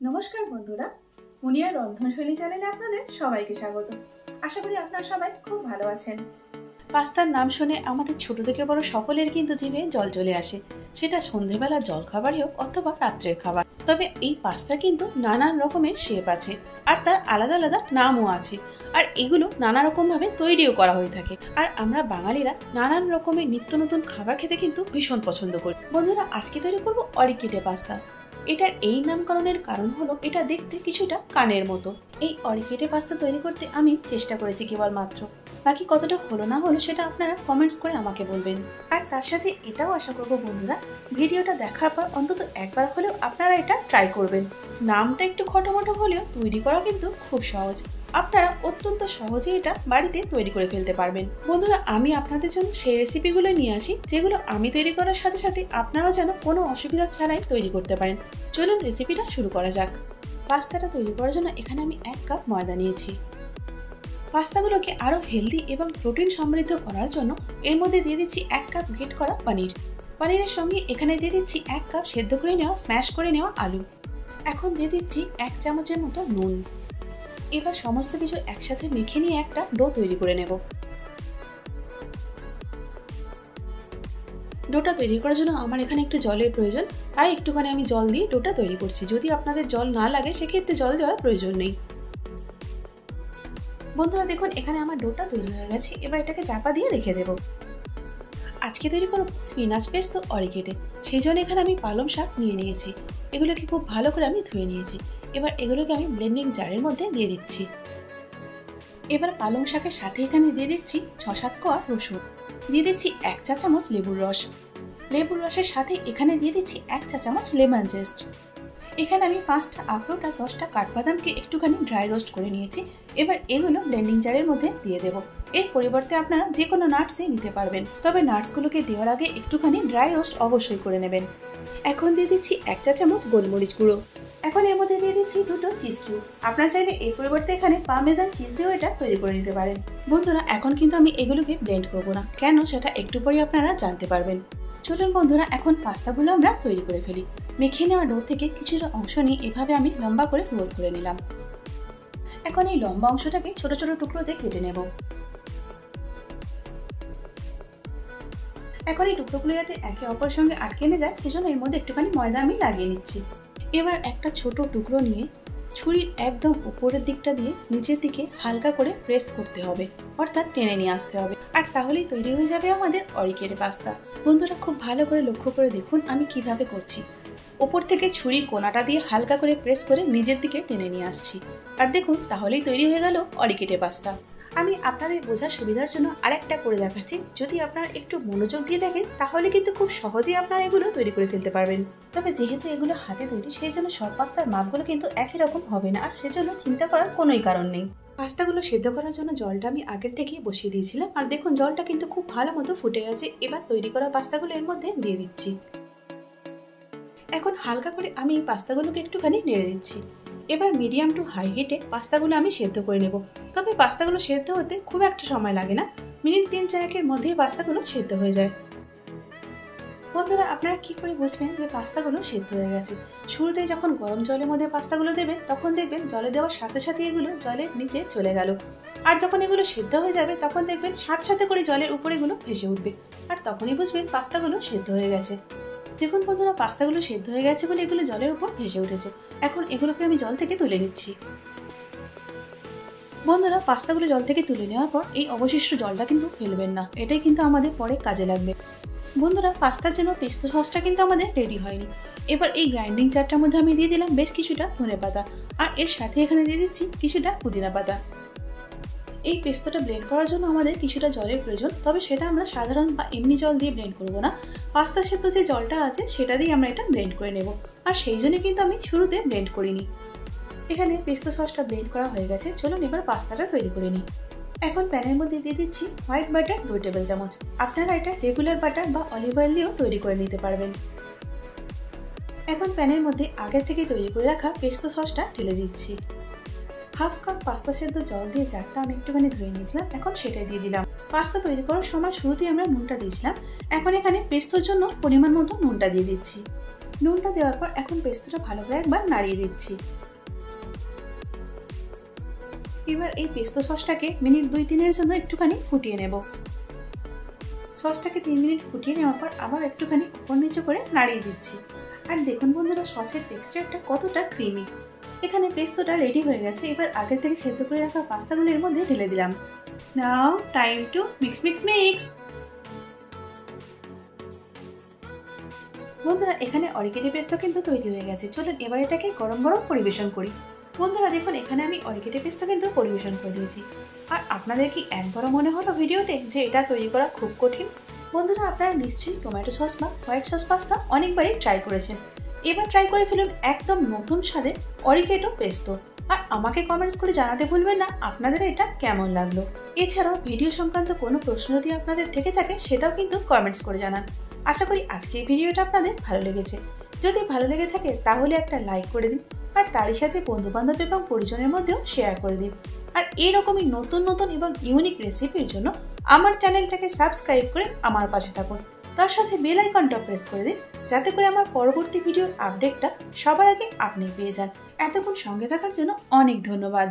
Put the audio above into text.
নমস্কার বন্ধুরা, মুনিয়ার রন্ধনশৈলী চ্যানেলে আপনাদের সবাইকে স্বাগত। আশা করি আপনারা সবাই খুব ভালো আছেন। পাস্তার নাম শুনে আমাদের ছোট থেকে বড় সকলের কিন্তু জিভে জল চলে আসে, সেটা সন্ধ্যেবেলার জল খাবারই হোক অথবা রাত্রের খাবার। তবে এই পাস্তা কিন্তু নানান রকমের শেপ আছে আর তার আলাদা আলাদা নামও আছে, আর এগুলো নানা রকম ভাবে তৈরিও করা হয়ে থাকে। আর আমরা বাঙালিরা নানান রকমের নিত্য নতুন খাবার খেতে কিন্তু ভীষণ পছন্দ করি। বন্ধুরা, আজকে তৈরি করবো অরিকেটে পাস্তা। এটার এই নামকরণের কারণ হলো এটা দেখতে কিছুটা কানের মতো। এই অরিকেটে পাস্তা তৈরি করতে আমি চেষ্টা করেছি কেবলমাত্র, বাকি কতটা হলো না হলো সেটা আপনারা কমেন্টস করে আমাকে বলবেন। আর তার সাথে এটাও আশা করবো বন্ধুরা, ভিডিওটা দেখার পর অন্তত একবার হলেও আপনারা এটা ট্রাই করবেন। নামটা একটু খটোমটো হলেও তৈরি করা কিন্তু খুব সহজ। আপনারা অত্যন্ত সহজে এটা বাড়িতে তৈরি করে ফেলতে পারবেন। বন্ধুরা, আমি আপনাদের জন্য সেই রেসিপিগুলো নিয়ে আসি যেগুলো আমি তৈরি করার সাথে সাথে আপনারাও যেন কোনো অসুবিধা ছাড়াই তৈরি করতে পারেন। চলুন রেসিপিটা শুরু করা যাক। পাস্তাটা তৈরি করার জন্য এখানে আমি 1 কাপ ময়দা নিয়েছি। পাস্তাগুলোকে আরো হেলদি এবং প্রোটিন সমৃদ্ধ করার জন্য এর মধ্যে দিয়ে দিচ্ছি 1 কাপ গ্রেট করা পনির। পনিরের সঙ্গে এখানে দিয়ে দিচ্ছি 1 কাপ সেদ্ধ করে নেওয়া স্ম্যাশ করে নেওয়া আলু। এখন দিয়ে দিচ্ছি 1 চামচের মতো নুন। এবার সমস্ত কিছু একসাথে মেখে নিয়ে একটা ডো তৈরি করে নেব। ডোটা তৈরি করার জন্য আমার এখানে একটু জলের প্রয়োজন, তাই একটুখানি আমি জল দিয়ে ডোটা তৈরি করছি। যদি আপনাদের জল না লাগে সেক্ষেত্রে জল দেওয়ার প্রয়োজন নেই। বন্ধুরা দেখুন, এখানে আমার ডোটা তৈরি হয়ে গেছে। এবার এটাকে চাপা দিয়ে রেখে দেব। আজকে তৈরি করব স্পিনাচ পেস্তো অরিকেটে, সেই জন্য এখানে আমি পালং শাক নিয়ে নিয়েছি। এগুলোকে খুব ভালো করে আমি ধুয়ে নিয়েছি। এবার এগুলোকে আমি ব্লেন্ডিং জারের মধ্যে দিয়ে দিচ্ছি। এবার পালং শাকের সাথে এখানে দিয়ে দিচ্ছি 6-7 কোয়া রসুন, দিয়ে দিচ্ছি 1 চা চামচ লেবুর রস। লেবুর রসের সাথে এখানে দিয়ে দিচ্ছি 1 চা চামচ লেমন জেস্ট। এখানে আমি 5টা আখরোট আর 10টা কাঠবাদামকে একটুখানি ড্রাই রোস্ট করে নিয়েছি। এবার এগুলো ব্লেন্ডিং জারের মধ্যে দিয়ে দেব। এর পরিবর্তে আপনারা যে কোনো নাটসই নিতে পারবেন, তবে নাটসগুলোকে দেওয়ার আগে একটুখানি ড্রাই রোস্ট অবশ্যই করে নেবেন। এখন দিয়ে দিচ্ছি 1 চা চামচ গোলমরিচ গুঁড়ো। এখন এর মধ্যে দিয়ে দিচ্ছি 2টো চিজ কিউব। আপনারা চাইলে এর পরিবর্তে এখানে পার্মেজান চিজ দিয়েও এটা তৈরি করে নিতে পারেন। বন্ধুরা, এখন কিন্তু আমি এগুলোকে ব্লেন্ড করবো না, কেন সেটা একটু পরে আপনারা জানতে পারবেন। চলুন বন্ধুরা, এখন পাস্তাগুলো আমরা তৈরি করে ফেলি। মেখে নেওয়া ডো থেকে কিছুটা অংশ নিয়ে এভাবে আমি লম্বা করে রোল করে নিলাম। এখন এই লম্বা অংশটাকে ছোট ছোট টুকরোতে কেটে নেব। এখন এই টুকরোগুলো যাতে একে অপরের সঙ্গে আটকে না যায় সেজন্য এর মধ্যে একটুখানি ময়দা আমি লাগিয়ে নিচ্ছি। এবার একটা ছোট টুকরো নিয়ে ছুরির একদম উপরের দিকটা দিয়ে নিচের দিকে হালকা করে প্রেস করতে হবে, অর্থাৎ টেনে নিয়ে আসতে হবে। আর তাহলেই তৈরি হয়ে যাবে আমাদের অরিকেটে পাস্তা। বন্ধুরা, খুব ভালো করে লক্ষ্য করে দেখুন আমি কিভাবে করছি। উপর থেকে ছুরির কোনাটা দিয়ে হালকা করে প্রেস করে নিজের দিকে টেনে নিয়ে আসছি। আর দেখুন, তাহলেই তৈরি হয়ে গেল অরিকেটে পাস্তা। আমি আপনাদের বোঝার সুবিধার জন্য আরেকটা করে দেখাচ্ছি। যদি আপনারা একটু মনোযোগ দিয়ে দেখেন তাহলে কিন্তু খুব সহজেই আপনারা এগুলো তৈরি করে ফেলতে পারবেন। তবে যেহেতু এগুলো হাতে তৈরি, সেই জন্য সব পাস্তার মাপগুলো কিন্তু একই রকম হবে না, আর সেজন্য চিন্তা করার কোনোই কারণ নেই। পাস্তাগুলো সেদ্ধ করার জন্য জলটা আমি আগের থেকেই বসিয়ে দিয়েছিলাম, আর দেখুন জলটা কিন্তু খুব ভালো মতো ফুটে গেছে। এবার তৈরি করা পাস্তাগুলো এর মধ্যে দিয়ে দিচ্ছি। এখন হালকা করে আমি এই পাস্তাগুলোকে একটুখানি নেড়ে দিচ্ছি। এবার মিডিয়াম টু হাই হিটে পাস্তাগুলো আমি সেদ্ধ করে নেব। তবে পাস্তাগুলো সেদ্ধ হতে খুব একটা সময় লাগে না, মিনিট 3-4 মধ্যেই পাস্তাগুলো সেদ্ধ হয়ে যায়। বন্ধুরা, আপনারা কি করে বুঝবেন যে পাস্তাগুলো সেদ্ধ হয়ে গেছে? শুরুতেই যখন গরম জলের মধ্যে পাস্তাগুলো দেবেন তখন দেখবেন জলে দেওয়ার সাথে সাথে এগুলো জলের নিচে চলে গেল। আর যখন এগুলো সেদ্ধ হয়ে যাবে তখন দেখবেন সাথে সাথে করে জলের উপরে এগুলো ভেসে উঠবে, আর তখনই বুঝবেন পাস্তাগুলো সেদ্ধ হয়ে গেছে। দেখুন বন্ধুরা, পাস্তাগুলো সেদ্ধ হয়ে গেছে বলে এগুলো জলের উপর ভেসে উঠেছে। এখন এগুলোকে আমি জল থেকে তুলে নিচ্ছি। বন্ধুরা, পাস্তাগুলো জল থেকে তুলে নেওয়ার পর এই অবশিষ্ট জলটা কিন্তু ফেলবেন না, এটাই কিন্তু আমাদের পরে কাজে লাগবে। বন্ধুরা, পাস্তার জন্য পেস্তো সসটা কিন্তু আমাদের রেডি হয়নি। এবার এই গ্রাইন্ডিং জারটার মধ্যে আমি দিয়ে দিলাম বেশ কিছুটা ধনেপাতা, আর এর সাথে এখানে দিয়ে দিচ্ছি কিছুটা পুদিনা পাতা। এই পেস্তোটা ব্লেন্ড করার জন্য আমাদের কিছুটা জলের প্রয়োজন, তবে সেটা আমরা সাধারণ বা এমনি জল দিয়ে ব্লেন্ড করব না। পাস্তা সেদ্ধ যে জলটা আছে সেটা দিয়ে আমরা এটা ব্লেন্ড করে নেব, আর সেই জন্য কিন্তু আমি শুরুতে ব্লেন্ড করিনি। এখানে পেস্তো সসটা ব্লেন্ড করা হয়ে গেছে। চলুন এবার পাস্তাটা তৈরি করে নিই। এখন প্যানের মধ্যে দিয়ে দিচ্ছি হোয়াইট বাটার 2 টেবিল চামচ। আপনারা এটা রেগুলার বাটার বা অলিভ অয়েল দিয়েও তৈরি করে নিতে পারবেন। এখন প্যানের মধ্যে আগে থেকে তৈরি করে রাখা পেস্তো সসটা ঢেলে দিচ্ছি। 1/2 কাপ পাস্তা সেদ্ধ জল দিয়ে জারটা আমি একটুখানি ধুয়ে নিয়েছিলাম, এখন সেটাই দিয়ে দিলাম। পাস্তা তৈরি করার সময় শুরুতেই আমরা নুনটা দিয়েছিলাম, এখন এখানে পেস্তোর জন্য পরিমাণ মতো নুনটা দিয়ে দিচ্ছি। নুনটা দেওয়ার পর এখন পেস্তোটা ভালো করে একবার নাড়িয়ে দিচ্ছি। এবার এই পেস্তো সসটাকে মিনিট 2-3-এর জন্য একটুখানি ফুটিয়ে নেব। সসটাকে 3 মিনিট ফুটিয়ে নেওয়ার পর আবার একটুখানি উপর নিচে করে নাড়িয়ে দিচ্ছি। আর দেখুন বন্ধুরা, সসের টেক্সচারটা কতটা ক্রিমি। এখানে পেস্তোটা রেডি হয়ে গেছে। এবার আগে থেকে সেদ্ধ করে রাখা পাস্তাগুলো এর মধ্যে ঢেলে দিলাম। নাও টাইম টু মিক্স। বন্ধুরা, এখানে অরিগেনো পেস্তো কিন্তু তৈরি হয়ে গেছে। চলুন এবার এটাকে গরম গরম পরিবেশন করি। বন্ধুরা দেখুন, এখানে আমি অরিগেনো পেস্তো কিন্তু পরিবেশন করে দিয়েছি। আর আপনাদের কি একবারও মনে হলো ভিডিওতে যে এটা তৈরি করা খুব কঠিন? বন্ধুরা, আপনারা নিশ্চয়ই টমেটো সস বা হোয়াইট সস পাস্তা অনেকবারই ট্রাই করেছেন। এবার ট্রাই করে ফেলুন একদম নতুন স্বাদের অরিগেনো পেস্তো। আর আমাকে কমেন্টস করে জানাতে ভুলবেন না আপনাদের এটা কেমন লাগলো। এছাড়াও ভিডিও সংক্রান্ত কোনো প্রশ্ন যদি আপনাদের থেকে থাকে সেটাও কিন্তু কমেন্টস করে জানান। আশা করি আজকে এই ভিডিওটা আপনাদের ভালো লেগেছে। যদি ভালো লেগে থাকে তাহলে একটা লাইক করে দিন, আর তারই সাথে বন্ধুবান্ধব এবং পরিজনের মধ্যেও শেয়ার করে দিন। আর এরকমই নতুন নতুন এবং ইউনিক রেসিপির জন্য আমার চ্যানেলটাকে সাবস্ক্রাইব করে আমার পাশে থাকুন। তার সাথে বেল আইকনটা প্রেস করে দিন, যাতে করে আমার পরবর্তী ভিডিওর আপডেটটা সবার আগে আপনি পেয়ে যান। এতক্ষণ সঙ্গে থাকার জন্য অনেক ধন্যবাদ।